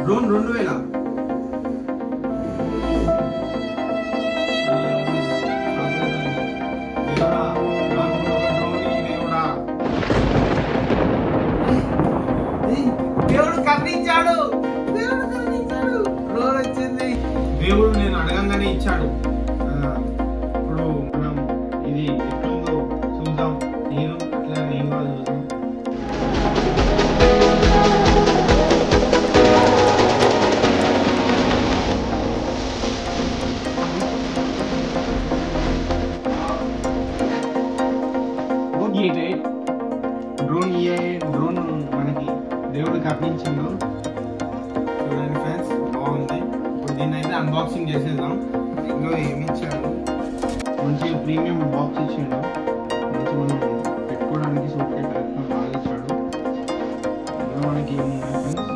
Drone 2000 దేవుడు కర్ణించాడు. Drone వచ్చింది. దేవుడు నేను అడగంగానే ఇచ్చాడు. ఇప్పుడు మనం ఇది ఎట్లుందో చూద్దాం. నేను అట్లా నేను కూడా చూద్దాం. డ్రోన్ మనకి దేవుడు కర్ణించిండు. చూడండి ఫ్రెండ్స్, బాగుంది. ఇప్పుడు దీన్ని అయితే అన్బాక్సింగ్ చేసేద్దాం. ఇందులో ఏమి ఇచ్చాడు, మంచి ప్రీమియం బాక్స్ ఇచ్చాడు. మంచి మనం పెట్టుకోవడానికి సూట్ కేసు బాగా ఇచ్చాడు. ఇందులో మనకి ఏమున్నాయి ఫ్రెండ్స్,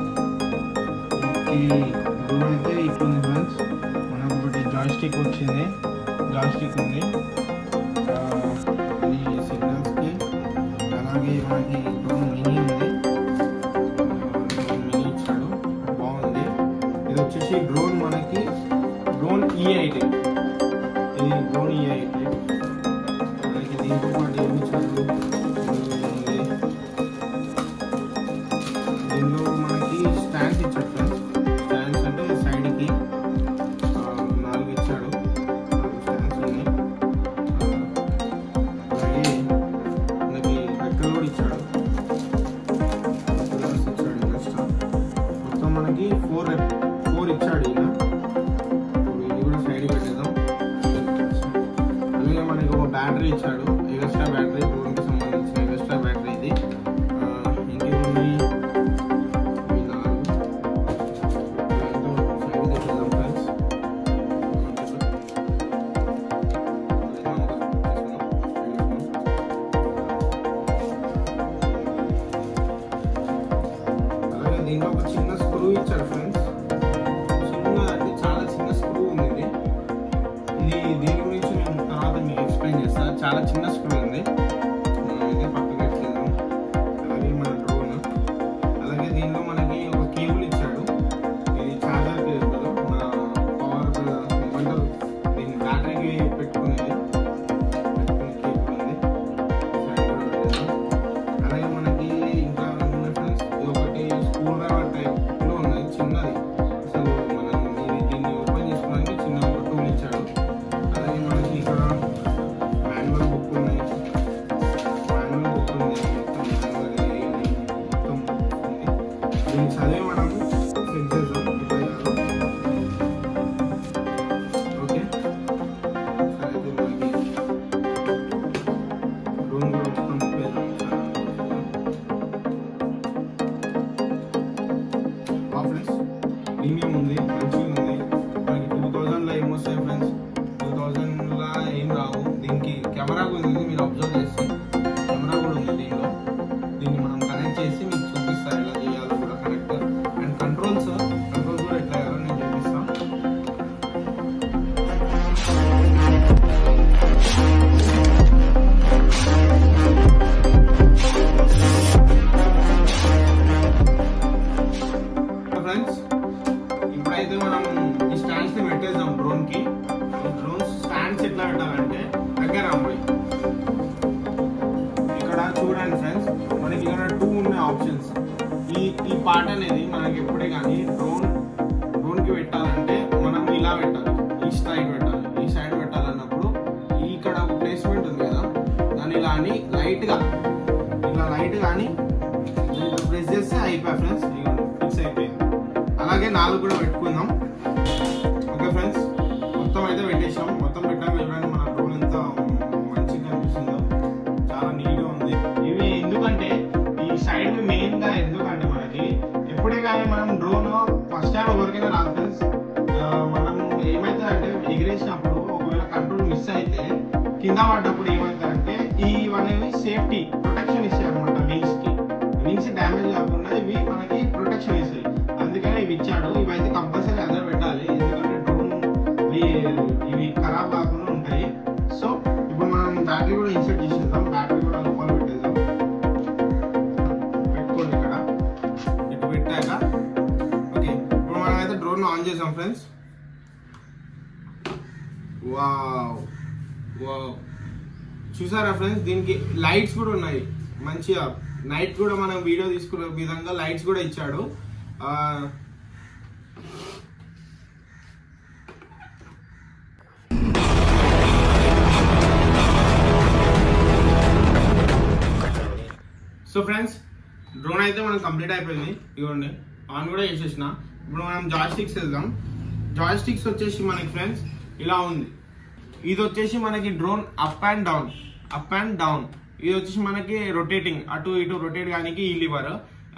డ్రోన్ అయితే ఇట్లుంది ఫ్రెండ్స్. మనకు ఒకటి జాయ్స్టిక్ వచ్చింది, జాయ్స్టిక్ ఉంది. ఇది సిగ్నల్స్కి. అలాగే మనకి డ్రోన్ మినీ ఉంది, మినీ ఇచ్చాడు, బాగుంది. ఇది వచ్చేసి డ్రోన్ మనకి డ్రోన్ E8. ఇది డ్రోన్ E8. మనకి దీంతో పాటు ఏమి ఇచ్చాడు, దీనిలో మనకి స్టాండ్స్ ఇచ్చాడు ఫ్రెండ్స్. స్టాండ్స్ అంటే సైడ్కి 4 ఇచ్చాడు, 4 స్టాండ్స్ ఉన్నాయి. అలాగే మనకి రెక్కలు కూడా ఇచ్చాడు, మొత్తం మనకి 4 ఇచ్చాడు. ఈయన ఇది కూడా సైడ్ పెట్టేద్దాం. అలాగే మనకి ఒక బ్యాటరీ ఇచ్చాడు, ఎక్స్ట్రా బ్యాటరీ, డ్రోన్కి సంబంధించిన ఎక్స్ట్రా బ్యాటరీ ఇది. ఇంకేముంది, ఇవి 4 సైడ్ పెట్టేద్దాం ఫ్రెండ్స్. అలాగే దీంట్లో ఒక చిన్న స్క్రూ ఇచ్చాడు ఫ్రెండ్స్. చిన్న అంటే చాలా చిన్న స్క్రూ ఉంది. ఇది దీని గురించి నేను తర్వాత మీకు ఎక్స్ప్లెయిన్ చేస్తాను. చాలా చిన్న స్క్రూ ఉంది. ఇది పక్కకి పెట్టేద్దాం. అలాగే మన డ్రోన్. అలాగే దీనిలో మనకి ఒక కేబుల్ ఇచ్చాడు. ఇది చార్జర్ కేబుల్, మన పవర్ ఏమంటారు దీన్ని బ్యాటరీకి పెట్టుకునే కేబుల్ ఉంది. అలాగే మనకి ఇంకా ఫ్రెండ్స్ ఇది ఒకటి స్క్రూ డ్రైవర్ టైప్లో ఉన్నది, చిన్నది. అసలు మనం దీన్ని ఓపెన్ చేసుకోవడానికి చిన్న ఒక టూల్ ఇచ్చాడు. అలాగే మనకి ఇక్కడ మాన్యువల్ బుక్ ఉన్నాయి, మాన్యువల్ బుక్ ఉంది, మొత్తం ఉంది. దీన్ని చదివి మనం సెట్ చేద్దాం. ఓకే, సరే అయితే మనకి డ్రోన్ కూడా మొత్తం ఫ్రెండ్స్ ప్రీమియం ఉంది, మంచిగా ఉంది. మనకి 2000లో ఏమొస్తాయి ఫ్రెండ్స్, 2000లో ఏం రావు. దీనికి కెమెరా కూడా ఉంది, మీరు అబ్జర్వ్ చేస్తే కెమెరా కూడా ఉంది దీనిలో. దీన్ని మనం కనెక్ట్ చేసి మీకు చూపిస్తాను ఎలా చేయాలో కూడా కనెక్ట్. అండ్ కంట్రోల్స్ కూడా ఎట్లా చేయాలో నేను చూపిస్తాను. ఫ్రెండ్స్ ఇప్పుడైతే మనం ఈ స్టాండ్స్ ని పెట్టేద్దాం డ్రోన్ కి. డ్రోన్ స్టాండ్స్ ఎట్లా పెట్టాలంటే దగ్గర అమ్మాయి ఇక్కడ చూడండి ఫ్రెండ్స్, మనకి ఇక్కడ 2 ఉన్నాయి ఆప్షన్స్. ఈ పార్ట్ అనేది మనకి ఎప్పుడే కానీ డ్రోన్ కి పెట్టాలంటే మనం ఇలా పెట్టాలి, ఈ సైడ్ పెట్టాలి. ఈ సైడ్ పెట్టాలన్నప్పుడు ఇక్కడ ఒక ప్లేస్మెంట్ ఉంది కదా, దాన్ని ఇలా అని లైట్ గా అని ప్రెస్ చేస్తే అయిపోయి ఫ్రెండ్స్, ఫిక్స్ అయిపోయింది. అలాగే 4 కూడా పెట్టుకుందాం. ఓకే ఫ్రెండ్స్, మొత్తం అయితే పెట్టేసాం. మొత్తం పెట్టాక చూడండి మన డ్రోన్ ఎంత మంచిగా కనిపిస్తుందో, చాలా నీట్గా ఉంది. ఇవి ఎందుకంటే ఈ సైడ్ మెయిన్ గా ఎందుకంటే మనకి ఎప్పుడే కానీ మనం డ్రోన్ ఫస్ట్ టైం ఎవరికైనా రాదు ఫ్రెండ్స్. మనం ఏమైతే అంటే ఎగిరేసినప్పుడు ఒకవేళ కంట్రోల్ మిస్ అయితే కింద పడ్డప్పుడు ఏమవుతుందంటే ఇవనేవి సేఫ్టీ ప్రొటెక్షన్ ఇస్తాయి అనమాట. వింగ్స్ డ్యామేజ్ కాకుండా ఇవి మనకి ప్రొటెక్షన్ ఇస్తాయి. అందుకని ఇవి ఇచ్చాడు. ఇవైతే కంపల్సరీ అందరూ పెట్టాలి, ఎందుకంటే డ్రోన్ ఇవి ఖరాబ్ కాకుండా ఉంటాయి. సో ఇప్పుడు మనం బ్యాటరీ కూడా ఇన్సర్ట్ చేసేద్దాం. బ్యాటరీ కూడా లోపల పెట్టేద్దాం. పెట్టుకోండి ఇక్కడ, ఇటు పెట్టాక ఓకే. ఆన్ చేసాం ఫ్రెండ్స్. వావ్ వావ్, చూసారా ఫ్రెండ్స్, దీనికి లైట్స్ కూడా ఉన్నాయి. మంచిగా నైట్ కూడా మనం వీడియో తీసుకునే విధంగా లైట్స్ కూడా ఇచ్చాడు. సో ఫ్రెండ్స్, డ్రోన్ అయితే మనం కంప్లీట్ అయిపోయింది. ఇవ్వండి, ఆన్ కూడా చేసేసిన. ఇప్పుడు మనం జాయ్స్టిక్స్ వెళ్దాం. జాయ్స్టిక్స్ వచ్చేసి మనకి ఫ్రెండ్స్ ఇలా ఉంది. ఇది వచ్చేసి మనకి డ్రోన్ అప్ అండ్ డౌన్. ఇది వచ్చేసి మనకి రొటేటింగ్, అటు ఇటు రొటేట్ కానీ ఈ లివర్.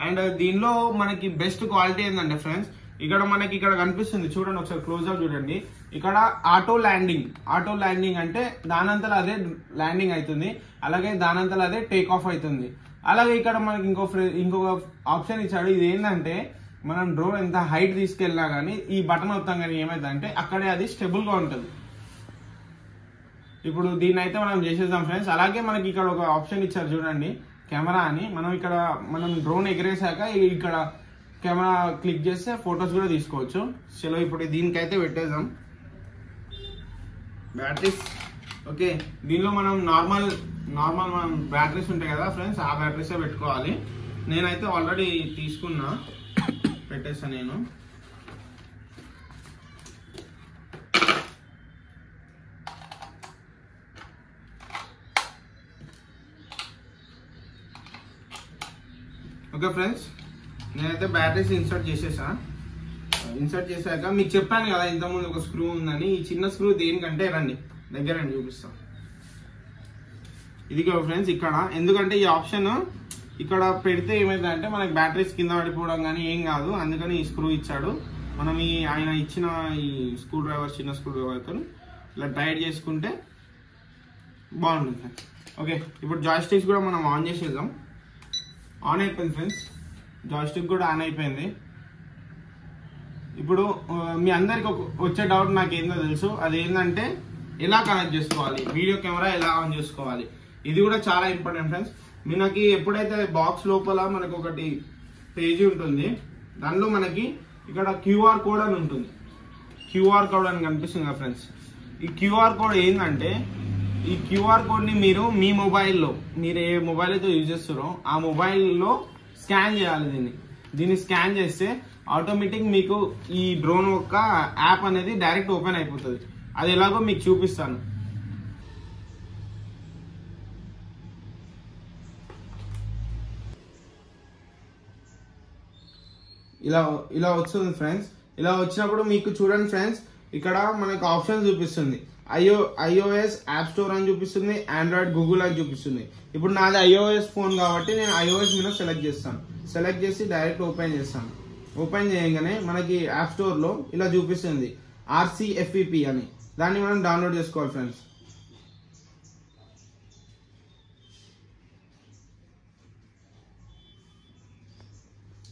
అండ్ దీనిలో మనకి బెస్ట్ క్వాలిటీ ఏంటంటే ఫ్రెండ్స్, ఇక్కడ మనకి ఇక్కడ కనిపిస్తుంది చూడండి, ఒకసారి క్లోజ్అప్ చూడండి. ఇక్కడ ఆటో ల్యాండింగ్ అంటే దానంతలో అదే ల్యాండింగ్ అవుతుంది, అలాగే దానంతలో అదే టేక్ ఆఫ్ అవుతుంది. అలాగే ఇక్కడ మనకి ఇంకొక ఆప్షన్ ఇచ్చాడు. ఇది ఏంటంటే మనం డ్రోన్ ఎంత హైట్ తీసుకెళ్ళినా కానీ ఈ బటన్ వస్తాం కానీ ఏమైందంటే అక్కడే అది స్టేబుల్ గా ఉంటుంది. ఇప్పుడు దీన్ని అయితే మనం చేసేద్దాం ఫ్రెండ్స్. అలాగే మనకి ఇక్కడ ఒక ఆప్షన్ ఇచ్చారు చూడండి, కెమెరా అని. మనం డ్రోన్ ఎగిరేసాక ఇక్కడ కెమెరా క్లిక్ చేస్తే ఫొటోస్ కూడా తీసుకోవచ్చు. చలో ఇప్పుడు దీనికైతే పెట్టేద్దాం బ్యాటరీస్. ఓకే, దీనిలో మనం నార్మల్ మనం బ్యాటరీస్ ఉంటాయి కదా ఫ్రెండ్స్, ఆ బ్యాటరీసే పెట్టుకోవాలి. నేనైతే ఆల్రెడీ తీసుకున్నా, పెట్టేస్తా నేను. ఓకే ఫ్రెండ్స్, నేనైతే బ్యాటరీస్ ఇన్సర్ట్ చేశాక మీకు చెప్పాను కదా ఇంతకుముందు ఒక స్క్రూ ఉందని. ఈ చిన్న స్క్రూ దేనికంటే రండి దగ్గర చూపిస్తాం. ఇది ఫ్రెండ్స్ ఇక్కడ, ఎందుకంటే ఈ ఆప్షన్ ఇక్కడ పెడితే ఏమైందంటే మనకి బ్యాటరీస్ కింద పడిపోవడం కానీ ఏం కాదు, అందుకని ఈ స్క్రూ ఇచ్చాడు. మనం ఆయన ఇచ్చిన ఈ చిన్న స్క్రూ డ్రైవర్తో ఇలా టైట్ చేసుకుంటే బాగుంటుంది ఫ్రెండ్స్. ఓకే, ఇప్పుడు జాయ్స్టిక్స్ కూడా మనం ఆన్ చేసేద్దాం. ఆన్ అయిపోయింది ఫ్రెండ్స్, జాయ్స్టిక్ కూడా ఆన్ అయిపోయింది. ఇప్పుడు మీ అందరికి వచ్చే డౌట్ నాకు ఏందో తెలుసు, అదేంటంటే ఎలా కనెక్ట్ చేసుకోవాలి, వీడియో కెమెరా ఎలా ఆన్ చేసుకోవాలి. ఇది కూడా చాలా ఇంపార్టెంట్ ఫ్రెండ్స్. మనకి ఎప్పుడైతే బాక్స్ లోపల మనకు ఒకటి పేజీ ఉంటుంది, దానిలో మనకి ఇక్కడ క్యూఆర్ కోడ్ అని ఉంటుంది. క్యూఆర్ కోడ్ అని కనిపిస్తుంది కదా ఫ్రెండ్స్. ఈ క్యూఆర్ కోడ్ ఏంటంటే, ఈ క్యూఆర్ కోడ్ని మీరు మీ మొబైల్లో, మీరు ఏ మొబైల్ అయితే యూజ్ చేస్తారో ఆ మొబైల్లో స్కాన్ చేయాలి. దీన్ని స్కాన్ చేస్తే ఆటోమేటిక్ మీకు ఈ డ్రోన్ యొక్క యాప్ అనేది డైరెక్ట్ ఓపెన్ అయిపోతుంది. అది ఎలాగో మీకు చూపిస్తాను. ఇలా వస్తుంది ఫ్రెండ్స్. ఇలా వచ్చినప్పుడు మీకు చూడండి ఫ్రెండ్స్, ఇక్కడ మనకు ఆప్షన్ చూపిస్తుంది. iOS యాప్ స్టోర్ అని చూపిస్తుంది, ఆండ్రాయిడ్ గూగుల్ అని చూపిస్తుంది. ఇప్పుడు నాది iOS ఫోన్ కాబట్టి నేను iOS మీద సెలెక్ట్ చేస్తాను. సెలెక్ట్ చేసి డైరెక్ట్ ఓపెన్ చేస్తాను. ఓపెన్ చేయగానే మనకి యాప్ స్టోర్ లో ఇలా చూపిస్తుంది RCFEP అని. దాన్ని మనం డౌన్లోడ్ చేసుకోవాలి ఫ్రెండ్స్.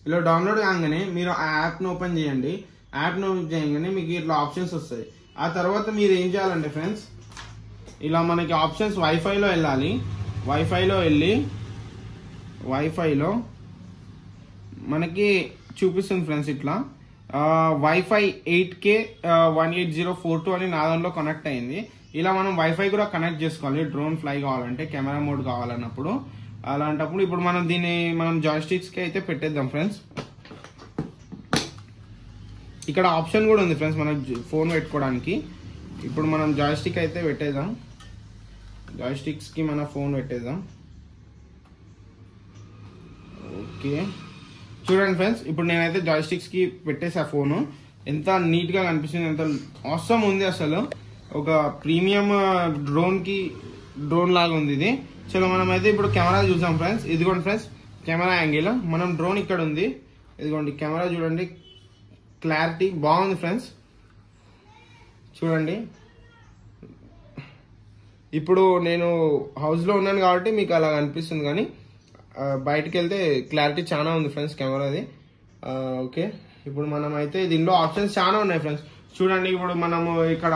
ఇలా డౌన్లోడ్ కాగానే మీరు ఆ యాప్ను ఓపెన్ చేయండి. యాప్ను ఓపెన్ చేయగానే మీకు ఇట్లా ఆప్షన్స్ వస్తాయి. ఆ తర్వాత మీరు ఏం చేయాలంటే ఫ్రెండ్స్, ఇలా మనకి ఆప్షన్స్ వైఫైలో వెళ్ళాలి. వైఫైలో వెళ్ళి వైఫైలో మనకి చూపిస్తుంది ఫ్రెండ్స్ ఇట్లా వైఫై 8K 18042 అని నా దాంట్లో కనెక్ట్ అయింది. ఇలా మనం వైఫై కూడా కనెక్ట్ చేసుకోవాలి డ్రోన్ ఫ్లై కావాలంటే, కెమెరా మోడ్ కావాలన్నప్పుడు. అలాంటప్పుడు ఇప్పుడు మనం జాయ్స్టిక్స్ కి అయితే పెట్టేద్దాం ఫ్రెండ్స్. ఇక్కడ ఆప్షన్ కూడా ఉంది ఫ్రెండ్స్ మనం ఫోన్ పెట్టుకోవడానికి. ఇప్పుడు మనం జాయ్స్టిక్ అయితే పెట్టేద్దాం. జాయ్స్టిక్స్ కి మన ఫోన్ పెట్టేద్దాం. ఓకే, చూడండి ఫ్రెండ్స్, ఇప్పుడు నేనైతే జాయ్స్టిక్స్ కి పెట్టేసా ఫోను. ఎంత నీట్ గా కనిపిస్తుంది, ఎంత ఆసమ్ ఉంది అసలు. ఒక ప్రీమియం డ్రోన్ లాగా ఉంది ఇది. చలో మనం అయితే ఇప్పుడు కెమెరా చూసాం ఫ్రెండ్స్. ఇదిగోండి ఫ్రెండ్స్ కెమెరా యాంగిల్. మనం డ్రోన్ ఇక్కడ ఉంది, ఇదిగోండి కెమెరా చూడండి, క్లారిటీ బాగుంది ఫ్రెండ్స్. చూడండి, ఇప్పుడు నేను హౌస్లో ఉన్నాను కాబట్టి మీకు అలా అనిపిస్తుంది, కానీ బయటకు వెళ్తే క్లారిటీ చాలా ఉంది ఫ్రెండ్స్ కెమెరాది. ఓకే, ఇప్పుడు మనం అయితే దీనిలో ఆప్షన్స్ చాలా ఉన్నాయి ఫ్రెండ్స్. చూడండి, ఇప్పుడు మనము ఇక్కడ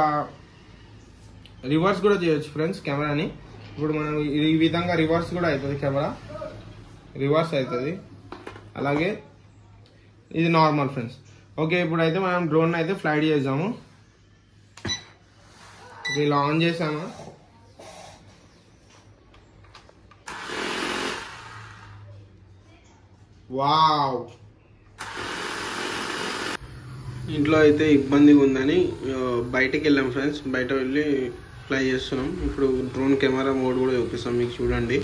రివర్స్ కూడా చేయొచ్చు ఫ్రెండ్స్ కెమెరాని. ఇప్పుడు మనం ఈ విధంగా రివర్స్ కూడా అవుతుంది, కెమెరా రివర్స్ అవుతుంది. అలాగే ఇది నార్మల్ ఫ్రెండ్స్. ఓకే, ఇప్పుడైతే మనం డ్రోన్ అయితే ఫ్లైట్ చేద్దాము. ఇలా ఆన్ చేసాము. వావ్, ఇంట్లో అయితే ఇబ్బందిగా ఉందని బయటకు వెళ్ళాం ఫ్రెండ్స్. బయట వెళ్ళి ఫ్లై చేస్తున్నాం. ఇప్పుడు డ్రోన్ కెమెరా మోడ్ కూడా చూపిస్తాం మీకు, చూడండి.